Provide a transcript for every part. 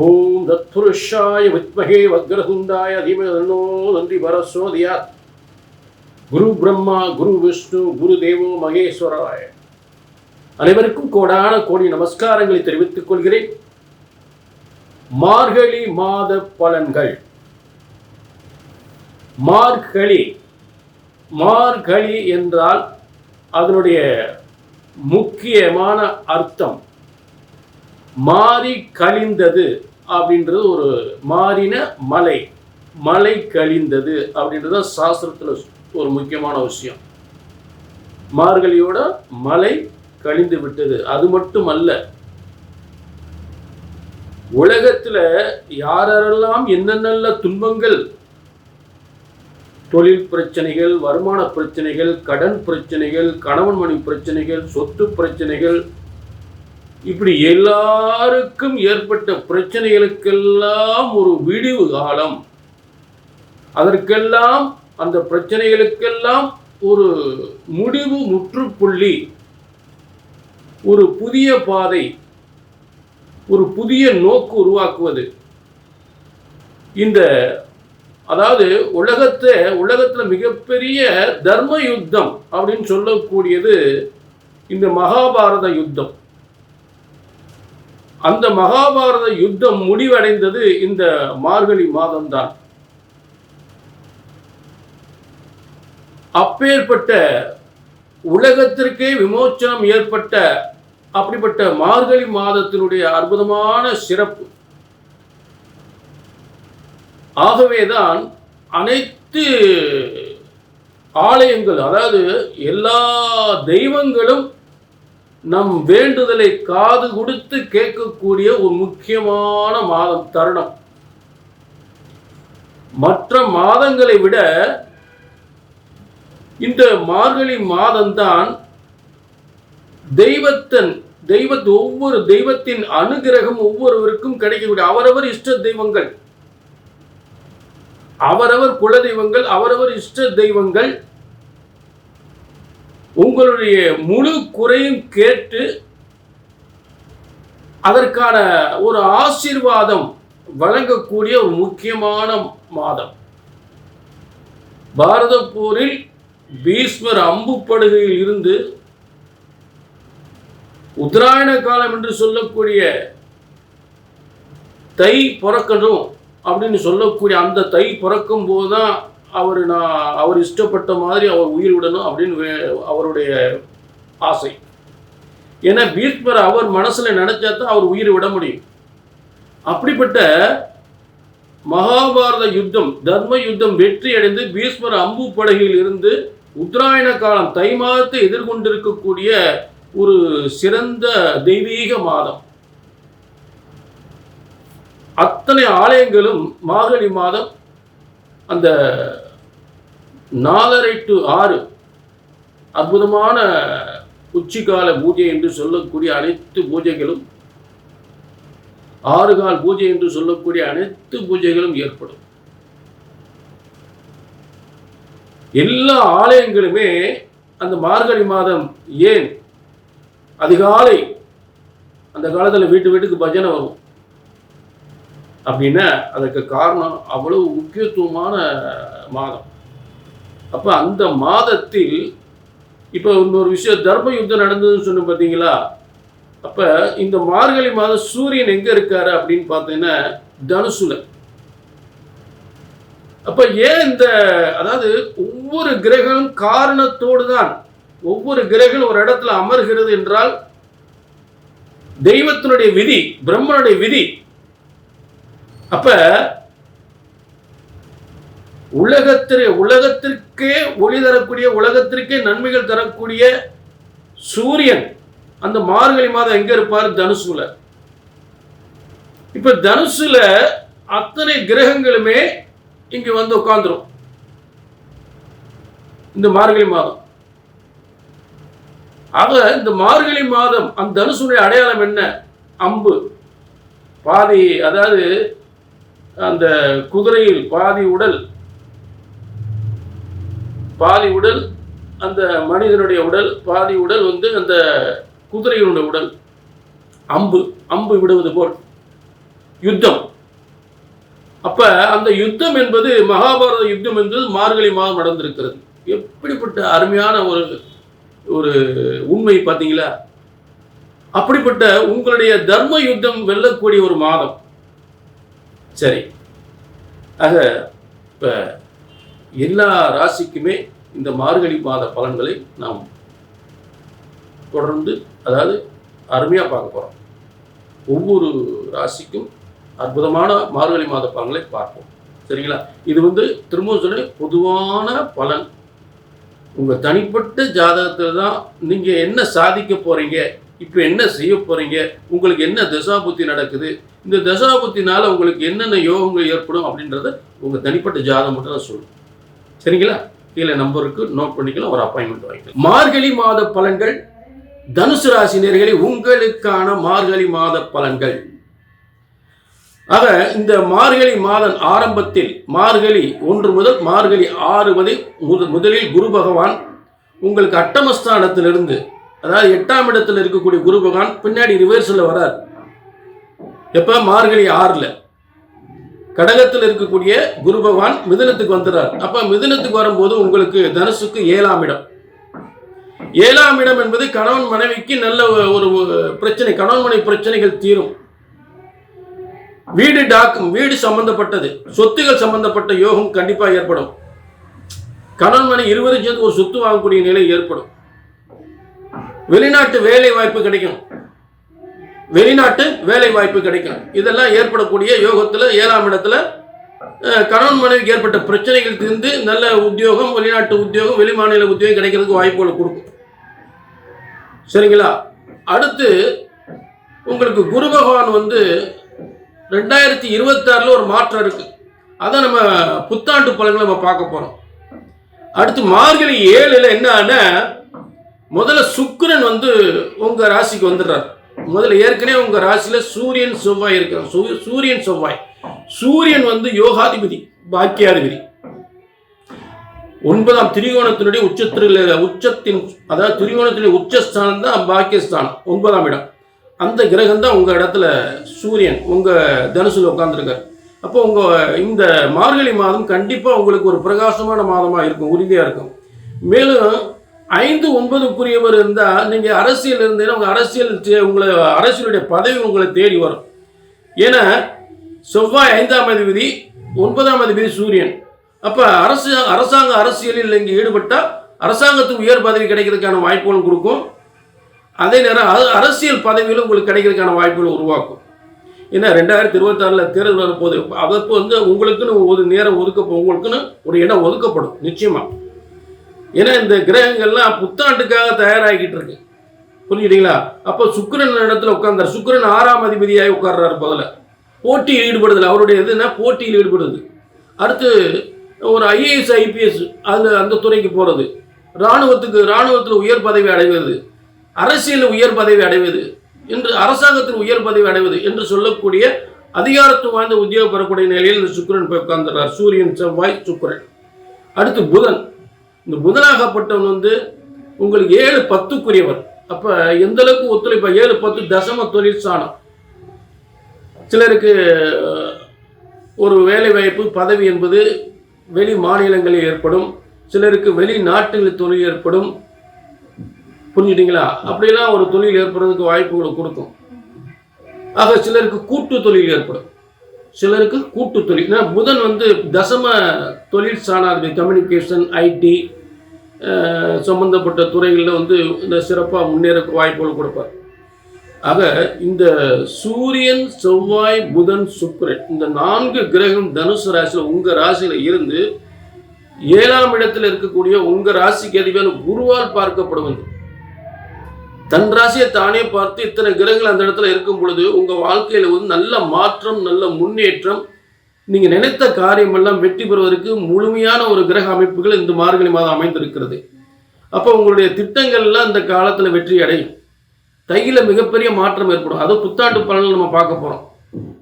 ஓம் தத்புருஷாய வித்மகே வக்ரதுண்டாய தீமஹி தன்னோ தந்தி பிரசோதயாத். குரு பிரம்மா குரு விஷ்ணு குரு தேவோ மகேஸ்வராய. அனைவருக்கும் கோடான கோடி நமஸ்காரங்களை தெரிவித்துக் கொள்கிறேன். மார்கழி மாத பலன்கள். மார்கழி என்றால் அதனுடைய முக்கியமான அர்த்தம் மாறி கழிந்தது அப்படின்றது. ஒரு மாறின மலை கழிந்தது அப்படின்றது சாஸ்திரத்தில் ஒரு முக்கியமான விஷயம். மார்கழியோட மலை கழிந்து விட்டது. அது மட்டும் அல்ல, உலகத்தில் யாரெல்லாம் என்னென்ன துன்பங்கள், தொழில் பிரச்சனைகள், வருமான பிரச்சனைகள், கடன் பிரச்சனைகள், கணவன் மனைவி பிரச்சனைகள், சொத்து பிரச்சனைகள், இப்படி எல்லாருக்கும் ஏற்பட்ட பிரச்சனைகளுக்கெல்லாம் ஒரு விடிவு காலம், அதற்கெல்லாம் அந்த பிரச்சனைகளுக்கெல்லாம் ஒரு முடிவு, முற்றுப்புள்ளி, ஒரு புதிய பாதை, ஒரு புதிய நோக்கு உருவாக்குவது. இந்த அதாவது உலகத்தில் மிகப்பெரிய தர்ம யுத்தம் அப்படின்னு சொல்லக்கூடியது இந்த மகாபாரத யுத்தம். அந்த மகாபாரத யுத்தம் முடிவடைந்தது இந்த மார்கழி மாதம்தான். அப்பேற்பட்ட உலகத்திற்கே விமோச்சனம் ஏற்பட்ட அப்படிப்பட்ட மார்கழி மாதத்தினுடைய அற்புதமான சிறப்பு. ஆகவேதான் அனைத்து ஆலயங்கள், அதாவது எல்லா தெய்வங்களும் நம் வேண்டுதலை காது கொடுத்து கேட்கக்கூடிய ஒரு முக்கியமான மாதம், தருணம். மற்ற மாதங்களை விட இந்த மார்கழி மாதம்தான் ஒவ்வொரு தெய்வத்தின் அனுகிரகம் ஒவ்வொருவருக்கும் கிடைக்கக்கூடிய, அவரவர் இஷ்ட தெய்வங்கள், அவரவர் குல தெய்வங்கள், அவரவர் இஷ்ட தெய்வங்கள் உங்களுடைய முழு குறையும் கேட்டு அதற்கான ஒரு ஆசீர்வாதம் வழங்கக்கூடிய ஒரு முக்கியமான மாதம். பாரத போரில் பீஷ்மர் அம்புப்படுகையில் இருந்து உத்தராயண காலம் என்று சொல்லக்கூடிய தை பிறக்கணும் அப்படின்னு சொல்லக்கூடிய அந்த தை பிறக்கும் போதுதான் அவர் இஷ்டப்பட்ட மாதிரி அவர் உயிர் விடணும் அப்படின்னு அவருடைய ஆசை. ஏன்னா பீஷ்மர் அவர் மனசுல நினைச்சாதான் அவர் உயிர் விட முடியும். அப்படிப்பட்ட மகாபாரத யுத்தம், தர்ம யுத்தம் வெற்றி அடைந்து பீஷ்மர் அம்பு படகில் இருந்து உத்தராயண காலம் தை மாதத்தை எதிர்கொண்டிருக்கக்கூடிய ஒரு சிறந்த தெய்வீக மாதம். அத்தனை ஆலயங்களும் மார்கழி மாதம் அந்த 4:30 to 6 அற்புதமான உச்சிகால பூஜை என்று சொல்லக்கூடிய அனைத்து பூஜைகளும், 6 கால் பூஜை என்று சொல்லக்கூடிய அனைத்து பூஜைகளும் ஏற்படும். எல்லா ஆலயங்களுமே அந்த மார்கழி மாதம் ஏன் அதிகாலை, அந்த காலத்தில் வீட்டுக்கு பஜனை வரும் அப்படின்னா அதுக்கு காரணம் அவ்வளவு முக்கியத்துவமான மாதம். அப்போ அந்த மாதத்தில் இப்போ இன்னொரு விஷயம், தர்ம யுத்தம் நடந்ததுன்னு சொன்ன பார்த்தீங்களா? அப்போ இந்த மார்கழி மாதம் சூரியன் எங்கே இருக்காரு அப்படின்னு பார்த்தீங்கன்னா தனுசுல. அப்போ ஏன் அதாவது ஒவ்வொரு கிரகமும் காரணத்தோடு தான் ஒவ்வொரு கிரகம் ஒரு இடத்துல அமர்கிறது என்றால் தெய்வத்தினுடைய விதி, பிரம்மனுடைய விதி. அப்ப உலகத்திற்கே ஒளி தரக்கூடிய, உலகத்திற்கே நன்மைகள் தரக்கூடிய சூரியன் அந்த மார்கழி மாதம் எங்க இருப்பார்? தனுசுல. இப்ப தனுசுல அத்தனை கிரகங்களுமே இங்க வந்து உட்கார்ந்துரும் இந்த மார்கழி மாதம். ஆக இந்த மார்கழி மாதம் அந்த தனுசுடைய அடையாளம் என்ன? அம்பு பாதி, அதாவது அந்த குதிரையில் பாதி உடல் அந்த மனிதனுடைய உடல், பாதி உடல் வந்து அந்த குதிரையினுடைய உடல். அம்பு விடுவது போல் யுத்தம். அப்ப அந்த யுத்தம் என்பது மகாபாரத யுத்தம் என்பது மார்கழி மாதம் நடந்திருக்கிறது. எப்படிப்பட்ட அருமையான ஒரு ஒரு உண்மை பார்த்தீங்களா? அப்படிப்பட்ட உங்களுடைய தர்ம யுத்தம் வெல்லக்கூடிய ஒரு மாதம். சரி, ஆக இப்ப எல்லா ராசிக்குமே இந்த மார்கழி மாத பலன்களை நாம் தொடர்ந்து அருமையாக பார்க்க போகிறோம். ஒவ்வொரு ராசிக்கும் அற்புதமான மார்கழி மாத பலன்களை பார்ப்போம். சரிங்களா? இது திரும்ப சொல்ல பொதுவான பலன். உங்கள் தனிப்பட்ட ஜாதகத்தில் தான் நீங்கள் என்ன சாதிக்க போகிறீங்க, இப்போ என்ன செய்ய போகிறீங்க, உங்களுக்கு என்ன தசாபுத்தி நடக்குது, இந்த தசாபுத்தினால் உங்களுக்கு என்னென்ன யோகங்கள் ஏற்படும் அப்படின்றத உங்கள் தனிப்பட்ட ஜாதகம் மட்டும் தான் சொல்லும். சரிங்களா? கீழே நம்பருக்கு நோட் பண்ணிக்கலாம், ஒரு அப்பாயின்மெண்ட் வாங்கிக்கலாம். மார்கழி மாத பலன்கள், தனுசு ராசி நேயர்களே, உங்களுக்கான மார்கழி மாத பலன்கள். ஆக இந்த மார்கழி மாதம் ஆரம்பத்தில் மார்கழி 1 முதல் மார்கழி 6 வரை முதலில் குரு பகவான் உங்களுக்கு அட்டமஸ்தானத்திலிருந்து, அதாவது 8ஆம் இடத்தில் இருக்கக்கூடிய குரு பகவான் பின்னாடி ரிவர்ஸில் வரார். எப்ப? மார்கழி 6ல் கடகத்தில் இருக்கக்கூடிய குரு பகவான் மிதுனத்துக்கு வந்துடுறார். அப்ப மிதுனத்துக்கு வரும்போது உங்களுக்கு தனுசுக்கு 7ஆம் இடம். 7ஆம் இடம் என்பது கணவன் மனைவிக்கு நல்ல ஒரு பிரச்சனை, கணவன் மனைவி பிரச்சனைகள் தீரும். வீடு சம்பந்தப்பட்டது, சொத்துகள் சம்பந்தப்பட்ட யோகம் கண்டிப்பாக ஏற்படும். கணவன் மனைவி இருவரும் சேர்ந்து ஒரு சொத்து வாங்கக்கூடிய நிலை ஏற்படும். வெளிநாட்டு வேலை வாய்ப்பு கிடைக்கும். இதெல்லாம் ஏற்படக்கூடிய யோகத்தில் 7ஆம் இடத்துல கணவன் மனைவிக்கு ஏற்பட்ட பிரச்சனைகள் தீர்ந்து நல்ல உத்தியோகம், வெளிநாட்டு உத்தியோகம், வெளிமாநில உத்தியோகம் கிடைக்கிறதுக்கு வாய்ப்புகளை கொடுக்கும். சரிங்களா? அடுத்து உங்களுக்கு குரு பகவான் 2026 ஒரு மாற்றம் இருக்கு. அதை நம்ம புத்தாண்டு பலன்களை நம்ம பார்க்க போறோம். அடுத்து மார்கழி 7ல் என்ன, முதல்ல சுக்கிரன் உங்க ராசிக்கு வந்துடுறார். முதல்ல ஏற்கனவே உங்க ராசியில சூரியன் செவ்வாய் இருக்கிறார். சூரியன் யோகாதிபதி, பாக்கியாதிபதி. 9ஆம் திரிகோணத்தினுடைய உச்சத்தின் அதாவது திரிகோணத்தினுடைய உச்சஸ்தானம் தான் பாக்கியஸ்தானம், 9ஆம் இடம். அந்த கிரகம் தான் உங்க இடத்துல சூரியன் உங்க தனுசுல உட்கார்ந்துருக்கார். அப்போ உங்க இந்த மார்கழி மாதம் கண்டிப்பா உங்களுக்கு ஒரு பிரகாசமான மாதமா இருக்கும், உறுதியா இருக்கும். மேலும் 5, 9க்குரியவர் இருந்தா நீங்க அரசியல் இருந்தீங்கன்னா உங்க அரசியலுடைய பதவி உங்களை தேடி வரும். ஏன்னா செவ்வாய் 5ஆம் அதிபதி, 9ஆம் அதிபதி சூரியன். அப்ப அரசாங்க அரசியலில் இங்கே ஈடுபட்டா அரசாங்கத்துக்கு உயர் பதவி கிடைக்கிறதுக்கான வாய்ப்புகளும் கொடுக்கும். அதே நேரம் அரசியல் பதவிகளும் உங்களுக்கு கிடைக்கிறதுக்கான வாய்ப்புகளை உருவாக்கும். ஏன்னா 2026 தேர்தல் வரப்போகுது. அதற்கு உங்களுக்குன்னு ஒரு நேரம் உங்களுக்குன்னு ஒரு இடம் ஒதுக்கப்படும் நிச்சயமா. ஏன்னா இந்த கிரகங்கள்லாம் புத்தாண்டுக்காக தயாராகிட்டு இருக்கு. புரிஞ்சுட்டீங்களா? அப்போ சுக்கிரன் இடத்துல உட்கார்ந்தார். சுக்கிரன் 6ஆம் அதிபதியாகி உட்கார்றாரு. பதில போட்டியில் ஈடுபடுதல், அவருடைய போட்டியில் ஈடுபடுது. அடுத்து ஒரு IAS IPS அந்த துறைக்கு போறது, இராணுவத்தில் உயர் பதவி அடைவது, அரசியல் உயர் பதவி அடைவது என்று, அரசாங்கத்தில் உயர் பதவி அடைவது என்று சொல்லக்கூடிய அதிகாரத்துவம் வாய்ந்த உத்தியோகம் பெறக்கூடிய நிலையில் இந்த சுக்கிரன் போய் உட்கார்ந்துறார். சூரியன், செவ்வாய், சுக்கிரன். அடுத்து புதன். இந்த புதனாகப்பட்டவன் உங்களுக்கு 7, 10க்குரியவர். அப்ப எந்த அளவுக்கு ஒத்துழைப்பா? 7, 10 தசம தொழில் ஸ்தானம். சிலருக்கு ஒரு வேலை வாய்ப்பு பதவி என்பது வெளி மாநிலங்களில் ஏற்படும், சிலருக்கு வெளிநாட்டில் தொழில் ஏற்படும். புரிஞ்சுட்டீங்களா? அப்படிலாம் ஒரு தொழில் ஏற்படுறதுக்கு வாய்ப்புகளை கொடுக்கும். ஆக சிலருக்கு கூட்டு தொழில் ஏற்படும், சிலருக்கு கூட்டு தொழில். புதன் தசம தொழில் ஸ்தானாதிபதி, கம்யூனிகேஷன், IT சம்பந்தப்பட்ட துறைகளில் இந்த சிறப்பாக முன்னேற வாய்ப்புகள் கொடுப்பார். ஆக இந்த சூரியன், செவ்வாய், புதன், சுக்கிரன் இந்த 4 கிரகம் தனுசு ராசியில் உங்க ராசியில இருந்து 7ஆம் இடத்தில் இருக்கக்கூடிய உங்க ராசிக்கு அதிபதியான குருவால் பார்க்கப்படுவது. தன் ராசியை தானே பார்த்து இத்தனை கிரகங்கள் அந்த இடத்துல இருக்கும் பொழுது உங்க வாழ்க்கையில நல்ல மாற்றம், நல்ல முன்னேற்றம், நீங்க நினைத்த காரியம் எல்லாம் வெற்றி பெறுவதற்கு முழுமையான ஒரு கிரக அமைப்புகள் இந்த மார்கழி மாதம் அமைந்திருக்கிறது. அப்போ உங்களுடைய திட்டங்கள் எல்லாம் இந்த காலத்துல வெற்றி அடையும். தையில மிகப்பெரிய மாற்றம் ஏற்படும். அது புத்தாண்டு பலன் நம்ம பார்க்க போறோம்.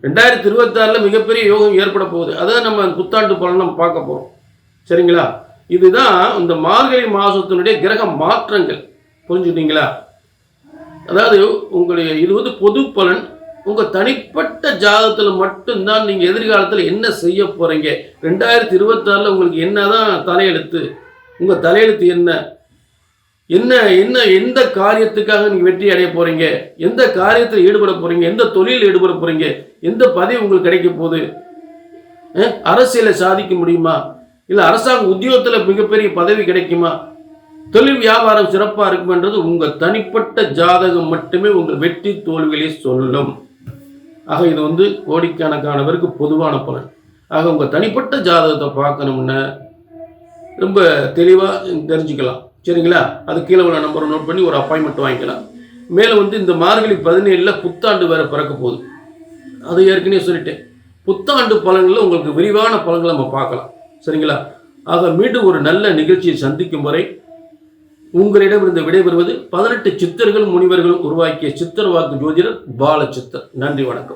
2026 மிகப்பெரிய யோகம் ஏற்பட போகுது. அதான் நம்ம புத்தாண்டு பலன் நம்ம பார்க்க போறோம். சரிங்களா? இதுதான் இந்த மார்கழி மாசத்தினுடைய கிரக மாற்றங்கள். புரிஞ்சுட்டீங்களா? அதாவது உங்களுடைய இது பொது பலன். உங்கள் தனிப்பட்ட ஜாதகத்தில் மட்டும்தான் நீங்கள் எதிர்காலத்தில் என்ன செய்ய போகிறீங்க. 2026 உங்களுக்கு என்ன தான் தலையெழுத்து, உங்கள் தலையெழுத்து என்ன என்ன என்ன எந்த காரியத்துக்காக நீங்கள் வெற்றி அடைய போகிறீங்க, எந்த காரியத்தில் ஈடுபட போகிறீங்க, எந்த தொழிலில் ஈடுபட போகிறீங்க, எந்த பதவி உங்களுக்கு கிடைக்க போகுது, அரசியலை சாதிக்க முடியுமா, இல்லை அரசாங்க உத்தியோகத்தில் மிகப்பெரிய பதவி கிடைக்குமா, தொழில் வியாபாரம் சிறப்பாக இருக்குமென்றது உங்கள் தனிப்பட்ட ஜாதகம் மட்டுமே உங்கள் வெற்றி தோல்விகளை சொல்லும். ஆக இது கோடிக்கணக்கானவருக்கு பொதுவான பலன். ஆக உங்கள் தனிப்பட்ட ஜாதகத்தை பார்க்கணும்னா ரொம்ப தெளிவாக தெரிஞ்சுக்கலாம். சரிங்களா? அது கீழே உள்ள நம்பரை நோட் பண்ணி ஒரு அப்பாயின்மெண்ட் வாங்கிக்கலாம். மேலே இந்த மார்கழி 17 புத்தாண்டு வேறு பிறக்க போகுது. அதை ஏற்கனவே சொல்லிட்டேன். புத்தாண்டு பலன்களில் உங்களுக்கு விரிவான பலன்களை நம்ம பார்க்கலாம். சரிங்களா? ஆக மீண்டும் ஒரு நல்ல நிகழ்ச்சியை சந்திக்கும் வரை உங்களிடமிருந்து விடைபெறுவது 18 சித்தர்கள் முனிவர்கள் உருவாக்கிய சித்தர் வாக்கு ஜோதிடர் பாலச்சித்தர். நன்றி, வணக்கம்.